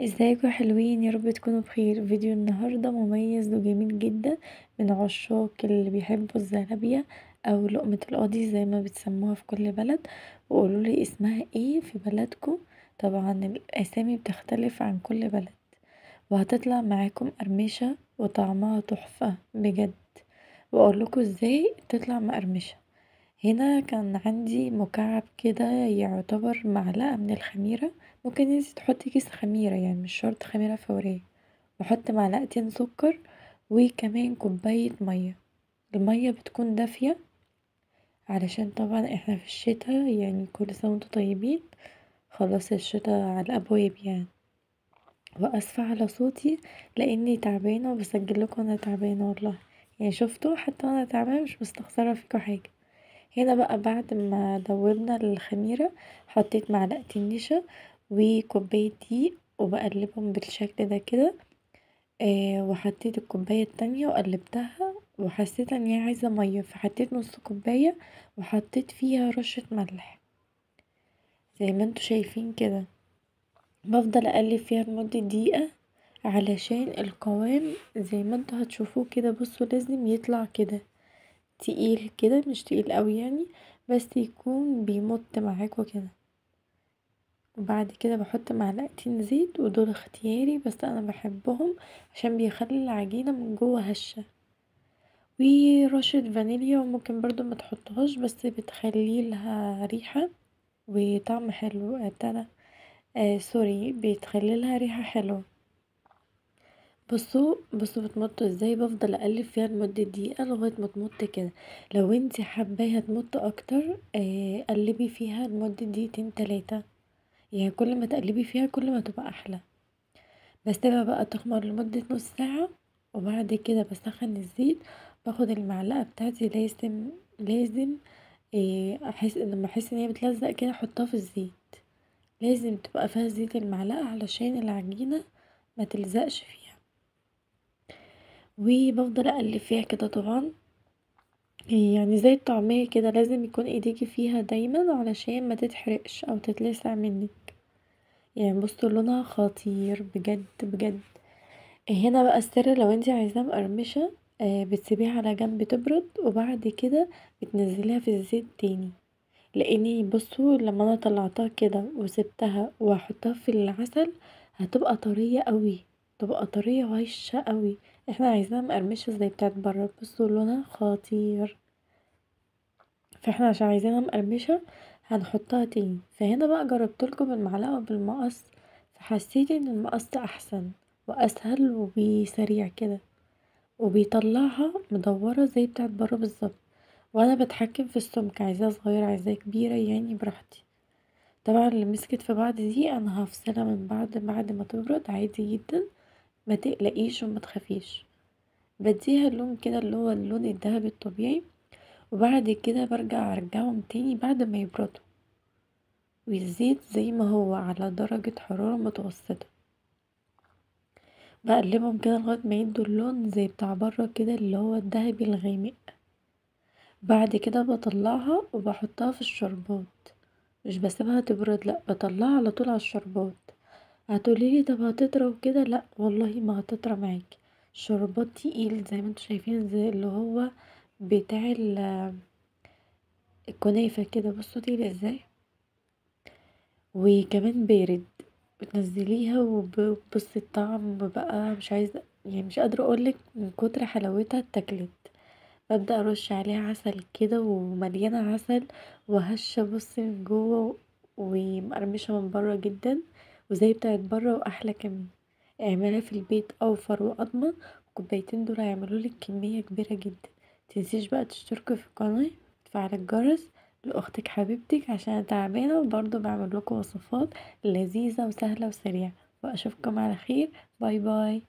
ازيكم يا حلوين؟ يا رب تكونوا بخير. فيديو النهارده مميز وجميل جدا من عشاق اللي بيحبوا الزلابية او لقمة القاضي زي ما بتسموها في كل بلد. وقولولي اسمها ايه في بلدكم. طبعا الاسامي بتختلف عن كل بلد. وهتطلع معاكم قرمشة وطعمها تحفة بجد. واقولكوا ازاي تطلع مقرمشة. هنا كان عندي مكعب كده يعتبر معلقة من الخميرة. ممكن انتي تحطي كيس خميرة، يعني مش شرط خميرة فورية. بحط معلقتين سكر وكمان كوباية مية. المية بتكون دافية علشان طبعا احنا في الشتا، يعني كل سنة وانتم طيبين. خلاص الشتا على الأبواب يعني. وأسفة على صوتي لأني تعبانة وبسجلكوا وانا تعبانة والله. يعني شفتوا حتى وانا تعبانة مش مستخسرة فيكوا حاجة. هنا بقى بعد ما دوبنا الخميرة حطيت معلقتين نشا وكوباية دقيق وبقلبهم بالشكل ده كده. وحطيت الكوباية التانية وقلبتها وحسيت ان هي عايزة مية فحطيت نص كوباية وحطيت فيها رشة ملح زي ما انتوا شايفين كده. بفضل اقلب فيها لمدة دقيقة علشان القوام زي ما انتوا هتشوفوه كده. بصوا لازم يطلع كده تقيل كده، مش تقيل قوي يعني، بس يكون بيمط معاكوا كده. وبعد كده بحط معلقتين زيت ودول اختياري بس انا بحبهم عشان بيخلي العجينة من جوه هشة. ورشة فانيليا وممكن برضو ما تحطهاش بس بتخلي لها ريحة وطعم حلو. ابتدى سوري، بتخلي لها ريحة حلوة. بصوا بتمط ازاي. بفضل اقلب فيها لمدة دقيقة لغاية ما تمط كده. لو انتي حباها تمط اكتر قلبي فيها لمدة دقيقتين تلاتة. يعني كل ما تقلبي فيها كل ما تبقى احلى. بسيبها بقى تخمر لمدة نص ساعة. وبعد كده بسخن الزيت. باخد المعلقة بتاعتي لازم احس لما احس ان هي بتلزق كده احطها في الزيت. لازم تبقى فيها زيت المعلقة علشان العجينة ما تلزقش فيها. وبفضل اقلب فيها كده طبعا. يعني زي الطعمية كده لازم يكون ايديكي فيها دايما علشان ما تتحرقش او تتلسع منك. يعني بصوا لونها خطير بجد بجد. هنا بقى السر لو انتي عايزاها مقرمشة بتسيبيها على جنب تبرد وبعد كده بتنزليها في الزيت تاني. لاني بصوا لما انا طلعتها كده وسبتها واحطها في العسل هتبقى طرية قوي. تبقى طرية وهشة قوي. احنا عايزاها مقرمشة زي بتاعت برا. بصوا لونها خطير. فاحنا عشان عايزينها مقرمشة هنحطها تاني. فهنا بقى جربتلكم بالمعلقة وبالمقص فحسيت ان المقص احسن واسهل وسريع كده. وبيطلعها مدورة زي بتاعت برا بالظبط. وانا بتحكم في السمك، عايزاها صغيرة عايزاها كبيرة يعني براحتي. طبعا اللي مسكت في بعض دي انا هفصلها من بعد ما تبرد عادي جدا. ما تقلقيش وما تخافيش. بديها اللون كده اللي هو اللون الذهبي الطبيعي. وبعد كده ارجعهم تاني بعد ما يبردوا. والزيت زي ما هو على درجة حرارة متوسطة. بقلبهم كده لغاية ما يدوا اللون زي بتاع بره كده اللي هو الذهبي الغامق. بعد كده بطلعها وبحطها في الشربات. مش بسيبها تبرد، لا بطلعها على طول على الشربات. هتقوليلي طب هتطرى وكده، لا والله ما هتطرى معاكي. الشربات تقيل زي ما انتوا شايفين زي اللي هو بتاع الكنافة كده. بصوا تقيل ازاي. وكمان بارد. بتنزليها وبصي الطعم بقى مش عايزة، يعني مش قادرة اقولك من كتر حلاوتها اتاكلت. ببدأ ارش عليها عسل كده ومليانة عسل وهشة بصي من جوه ومقرمشة من بره جدا وزي بتاعت بره واحلى كمان. اعملها في البيت اوفر واضمن. الكوبايتين دول هيعملولك كمية كبيرة جدا. متنسيش بقى تشتركوا في القناة وتفعلوا الجرس لاختك حبيبتك عشان أنا تعبانة وبرضه بعمل لكم وصفات لذيذة وسهلة وسريعة. واشوفكم على خير. باي باي.